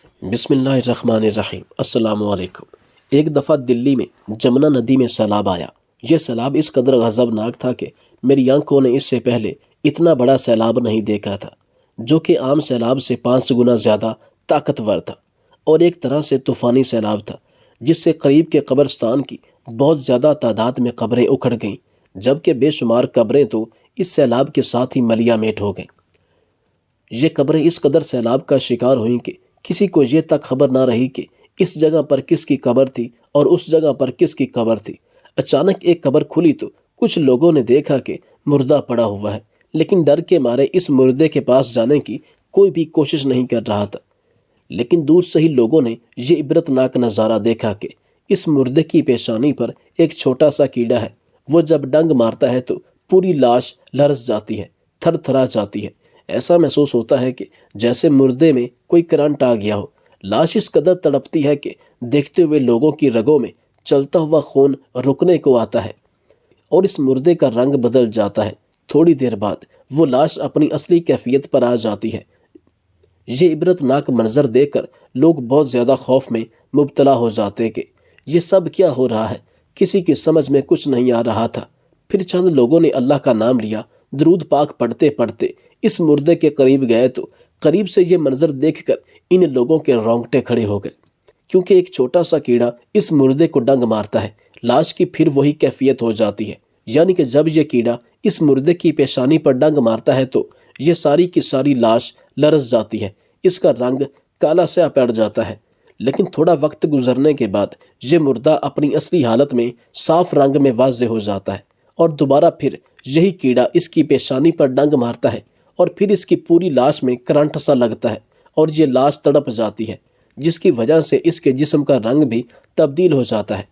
بسم اللہ الرحمن الرحیم۔ السلام علیکم۔ ایک دفعہ دلی میں جمنا ندی میں سیلاب آیا۔ یہ سیلاب اس قدر غضبناک تھا کہ میری آنکھوں نے اس سے پہلے اتنا بڑا سیلاب نہیں دیکھا تھا، جو کہ عام سیلاب سے 5 گنا زیادہ طاقتور تھا، اور ایک طرح سے طوفانی سیلاب تھا جس سے قریب کے قبرستان کی بہت زیادہ تعداد میں قبریں اکھڑ گئیں، جبکہ بے شمار قبریں تو اس سیلاب کے ساتھ ہی ملیا میٹ ہو گئیں۔ یہ قبریں اس قدر سیلاب کا شکار ہوئیں کہ کسی کو یہ تک خبر نہ رہی کہ اس جگہ پر کس کی قبر تھی اور اس جگہ پر کس کی قبر تھی۔ اچانک ایک قبر کھلی تو کچھ لوگوں نے دیکھا کہ مردہ پڑا ہوا ہے، لیکن ڈر کے مارے اس مردے کے پاس جانے کی کوئی بھی کوشش نہیں کر رہا تھا۔ لیکن دور سے ہی لوگوں نے یہ عبرتناک نظارہ دیکھا کہ اس مردے کی پیشانی پر ایک چھوٹا سا کیڑا ہے۔ وہ جب ڈنگ مارتا ہے تو پوری لاش لرز جاتی ہے، تھر تھرا جاتی ہے۔ ایسا محسوس ہوتا ہے کہ جیسے مردے میں کوئی کرنٹ آ گیا ہو۔ لاش اس قدر تڑپتی ہے کہ دیکھتے ہوئے لوگوں کی رگوں میں چلتا ہوا خون رکنے کو آتا ہے اور اس مردے کا رنگ بدل جاتا ہے۔ تھوڑی دیر بعد وہ لاش اپنی اصلی کیفیت پر آ جاتی ہے۔ یہ عبرتناک منظر دیکھ کر لوگ بہت زیادہ خوف میں مبتلا ہو جاتے کہ یہ سب کیا ہو رہا ہے۔ کسی کی سمجھ میں کچھ نہیں آ رہا تھا۔ پھر چند لوگوں نے اللہ کا نام لیا، درود پاک پڑھتے پڑھتے اس مردے کے قریب گئے تو قریب سے یہ منظر دیکھ کر ان لوگوں کے رونگٹے کھڑے ہو گئے، کیونکہ ایک چھوٹا سا کیڑا اس مردے کو ڈنگ مارتا ہے، لاش کی پھر وہی کیفیت ہو جاتی ہے۔ یعنی کہ جب یہ کیڑا اس مردے کی پیشانی پر ڈنگ مارتا ہے تو یہ ساری کی ساری لاش لرز جاتی ہے، اس کا رنگ کالا سیاہ پڑ جاتا ہے۔ لیکن تھوڑا وقت گزرنے کے بعد یہ مردہ اپنی اصلی حالت میں صاف رنگ میں واضح ہو جاتا ہے، اور دوبارہ پھر یہی کیڑا اس کی پیشانی پر ڈنگ مارتا ہے، اور پھر اس کی پوری لاش میں کرنٹ سا لگتا ہے اور یہ لاش تڑپ جاتی ہے، جس کی وجہ سے اس کے جسم کا رنگ بھی تبدیل ہو جاتا ہے۔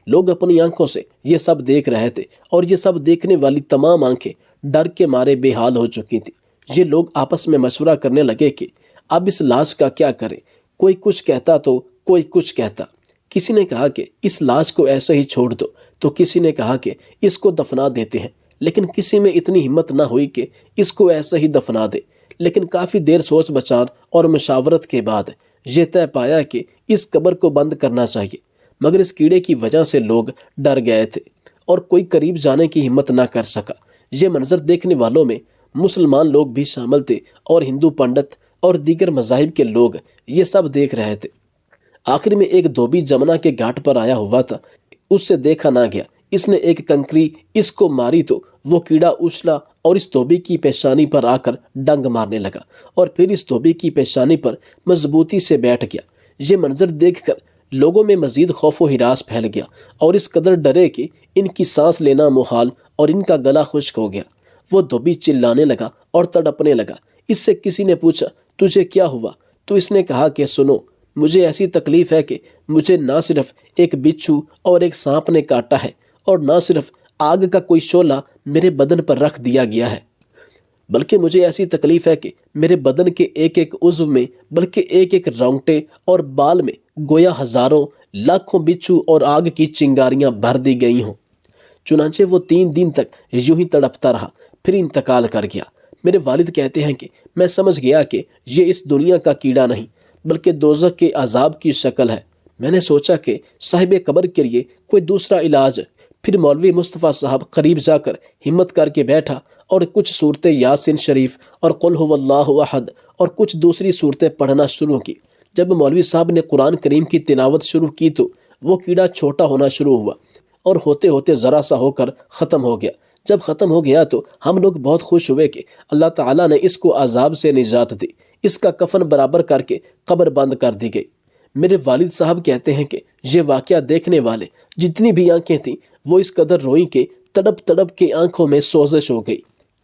لوگ اپنی آنکھوں سے یہ سب دیکھ رہے تھے، اور یہ سب دیکھنے والی تمام آنکھیں ڈر کے مارے بے حال ہو چکی تھیں۔ یہ لوگ آپس میں مشورہ کرنے لگے کہ اب اس لاش کا کیا کریں۔ کوئی کچھ کہتا تو کوئی کچھ کہتا۔ کسی نے کہا کہ اس لاش کو ایسے ہی چھوڑ دو، تو کسی نے کہا کہ اس کو دفنا دیتے ہیں، لیکن کسی میں اتنی ہمت نہ ہوئی کہ اس کو ایسے ہی دفنا دے۔ لیکن کافی دیر سوچ بچار اور مشاورت کے بعد یہ طے پایا کہ اس قبر کو بند کرنا چاہیے، مگر اس کیڑے کی وجہ سے لوگ ڈر گئے تھے اور کوئی قریب جانے کی ہمت نہ کر سکا۔ یہ منظر دیکھنے والوں میں مسلمان لوگ بھی شامل تھے، اور ہندو پنڈت اور دیگر مذاہب کے لوگ یہ سب دیکھ رہے تھے۔ آخر میں ایک دھوبی جمنا کے گھاٹ پر آیا ہوا تھا، اس سے دیکھا نہ گیا۔ اس نے ایک کنکری اس کو ماری تو وہ کیڑا اچھلا اور اس دھوبی کی پیشانی پر آ کر ڈنگ مارنے لگا، اور پھر اس دھوبی کی پیشانی پر مضبوطی سے بیٹھ گیا۔ یہ منظر دیکھ کر لوگوں میں مزید خوف و ہراس پھیل گیا، اور اس قدر ڈرے کہ ان کی سانس لینا محال اور ان کا گلا خشک ہو گیا۔ وہ دھوبی چلانے لگا اور تڑپنے لگا۔ اس سے کسی نے پوچھا، تجھے کیا ہوا؟ تو اس نے کہا کہ سنو، مجھے ایسی تکلیف ہے کہ مجھے نہ صرف ایک بچھو اور ایک سانپ نے کاٹا ہے، اور نہ صرف آگ کا کوئی شعلہ میرے بدن پر رکھ دیا گیا ہے، بلکہ مجھے ایسی تکلیف ہے کہ میرے بدن کے ایک ایک عضو میں، بلکہ ایک ایک رونگٹے اور بال میں گویا ہزاروں لاکھوں بچھو اور آگ کی چنگاریاں بھر دی گئی ہوں۔ چنانچہ وہ 3 دن تک یوں ہی تڑپتا رہا، پھر انتقال کر گیا۔ میرے والد کہتے ہیں کہ میں سمجھ گیا کہ یہ اس دنیا کا کیڑا نہیں، بلکہ دوزخ کے عذاب کی شکل ہے۔ میں نے سوچا کہ صاحب قبر کے لیے کوئی دوسرا علاج۔ پھر مولوی مصطفیٰ صاحب قریب جا کر ہمت کر کے بیٹھا اور کچھ صورتیں یاسین شریف اور قل هو اللہ احد اور کچھ دوسری صورتیں پڑھنا شروع کی۔ جب مولوی صاحب نے قرآن کریم کی تلاوت شروع کی تو وہ کیڑا چھوٹا ہونا شروع ہوا، اور ہوتے ہوتے ذرا سا ہو کر ختم ہو گیا۔ جب ختم ہو گیا تو ہم لوگ بہت خوش ہوئے کہ اللہ تعالیٰ نے اس کو عذاب سے نجات دی۔ اس کا کفن برابر کر کے قبر بند کر دی گئی۔ میرے والد صاحب کہتے ہیں کہ یہ واقعہ دیکھنے والے جتنی بھی آنکھیں تھیں وہ اس قدر روئیں کہ تڑپ تڑپ کے آنکھوں میں سوزش ہو گئی۔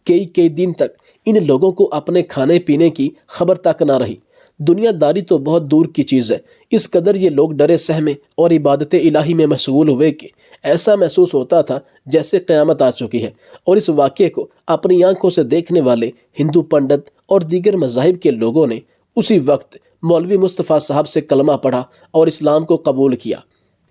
کئی دن تک ان لوگوں کو اپنے کھانے پینے کی خبر تک نہ رہی۔ دنیا داری تو بہت دور کی چیز ہے، اس قدر یہ لوگ ڈرے سہمے اور عبادت الہی میں مشغول ہوئے کہ ایسا محسوس ہوتا تھا جیسے قیامت آ چکی ہے۔ اور اس واقعے کو اپنی آنکھوں سے دیکھنے والے ہندو پنڈت اور دیگر مذاہب کے لوگوں نے اسی وقت مولوی مصطفیٰ صاحب سے کلمہ پڑھا اور اسلام کو قبول کیا،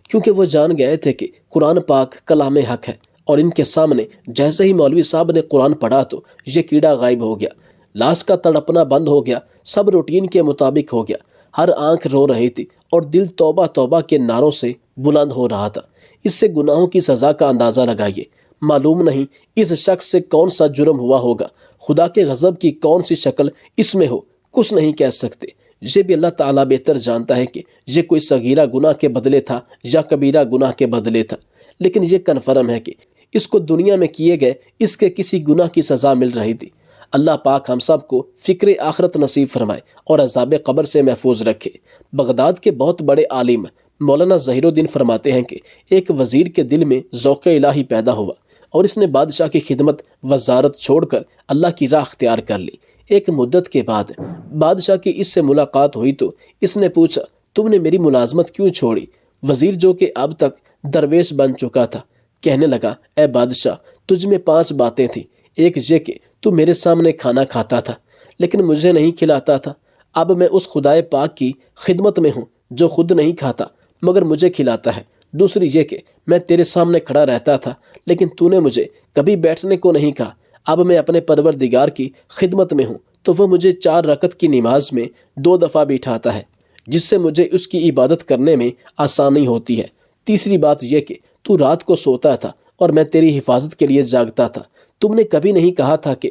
کیونکہ وہ جان گئے تھے کہ قرآن پاک کلام حق ہے۔ اور ان کے سامنے جیسے ہی مولوی صاحب نے قرآن پڑھا تو یہ کیڑا غائب ہو گیا، لاش کا تڑپنا بند ہو گیا، سب روٹین کے مطابق ہو گیا۔ ہر آنکھ رو رہی تھی اور دل توبہ توبہ کے نعروں سے بلند ہو رہا تھا۔ اس سے گناہوں کی سزا کا اندازہ لگائیے۔ معلوم نہیں اس شخص سے کون سا جرم ہوا ہوگا، خدا کے غضب کی کون سی شکل اس میں ہو، کچھ نہیں کہہ سکتے۔ یہ بھی اللہ تعالیٰ بہتر جانتا ہے کہ یہ کوئی صغیرہ گناہ کے بدلے تھا یا کبیرہ گناہ کے بدلے تھا، لیکن یہ کنفرم ہے کہ اس کو دنیا میں کیے گئے اس کے کسی گناہ کی سزا مل رہی تھی۔ اللہ پاک ہم سب کو فکر آخرت نصیب فرمائے اور عذاب قبر سے محفوظ رکھے۔ بغداد کے بہت بڑے عالم مولانا ظہیر الدین فرماتے ہیں کہ ایک وزیر کے دل میں ذوق الہی پیدا ہوا اور اس نے بادشاہ کی خدمت وزارت چھوڑ کر اللہ کی راہ اختیار کر لی۔ ایک مدت کے بعد بادشاہ کی اس سے ملاقات ہوئی تو اس نے پوچھا، تم نے میری ملازمت کیوں چھوڑی؟ وزیر جو کہ اب تک درویش بن چکا تھا کہنے لگا، اے بادشاہ، تجھ میں 5 باتیں تھیں۔ ایک یہ کہ تو میرے سامنے کھانا کھاتا تھا لیکن مجھے نہیں کھلاتا تھا۔ اب میں اس خدائے پاک کی خدمت میں ہوں جو خود نہیں کھاتا مگر مجھے کھلاتا ہے۔ دوسری یہ کہ میں تیرے سامنے کھڑا رہتا تھا لیکن تو نے مجھے کبھی بیٹھنے کو نہیں کہا۔ اب میں اپنے پروردگار کی خدمت میں ہوں تو وہ مجھے 4 رکعت کی نماز میں 2 دفعہ بٹھاتا ہے جس سے مجھے اس کی عبادت کرنے میں آسانی ہوتی ہے۔ تیسری بات یہ کہ تو رات کو سوتا تھا اور میں تیری حفاظت کے لیے جاگتا تھا۔ تم نے کبھی نہیں کہا تھا کہ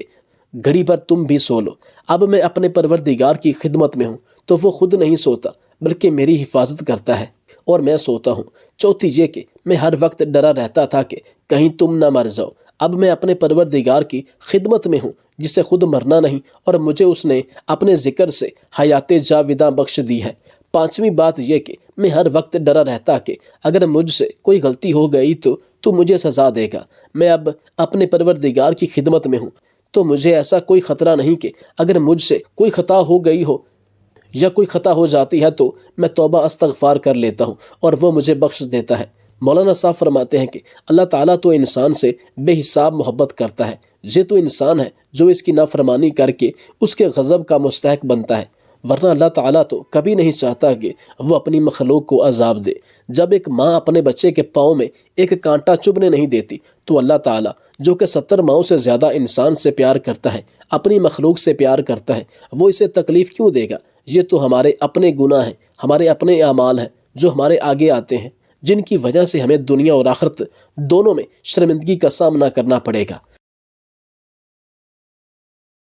گھڑی پر تم بھی سو لو۔ اب میں اپنے پروردگار کی خدمت میں ہوں تو وہ خود نہیں سوتا بلکہ میری حفاظت کرتا ہے اور میں سوتا ہوں۔ چوتھی یہ کہ میں ہر وقت ڈرا رہتا تھا کہ کہیں تم نہ مر جاؤ۔ اب میں اپنے پروردگار کی خدمت میں ہوں جسے خود مرنا نہیں اور مجھے اس نے اپنے ذکر سے حیات جاوداں بخش دی ہے۔ پانچویں بات یہ کہ میں ہر وقت ڈرا رہتا کہ اگر مجھ سے کوئی غلطی ہو گئی تو مجھے سزا دے گا۔ میں اب اپنے پروردگار کی خدمت میں ہوں تو مجھے ایسا کوئی خطرہ نہیں کہ اگر مجھ سے کوئی خطا ہو گئی ہو یا کوئی خطا ہو جاتی ہے تو میں توبہ استغفار کر لیتا ہوں اور وہ مجھے بخش دیتا ہے۔ مولانا صاحب فرماتے ہیں کہ اللہ تعالیٰ تو انسان سے بے حساب محبت کرتا ہے، یہ تو انسان ہے جو اس کی نافرمانی کر کے اس کے غضب کا مستحق بنتا ہے، ورنہ اللہ تعالیٰ تو کبھی نہیں چاہتا کہ وہ اپنی مخلوق کو عذاب دے۔ جب ایک ماں اپنے بچے کے پاؤں میں ایک کانٹا چبھنے نہیں دیتی تو اللہ تعالیٰ جو کہ 70 ماؤں سے زیادہ انسان سے پیار کرتا ہے، اپنی مخلوق سے پیار کرتا ہے، وہ اسے تکلیف کیوں دے گا؟ یہ تو ہمارے اپنے گناہ ہیں، ہمارے اپنے اعمال ہیں جو ہمارے آگے آتے ہیں، جن کی وجہ سے ہمیں دنیا اور آخرت دونوں میں شرمندگی کا سامنا کرنا پڑے گا۔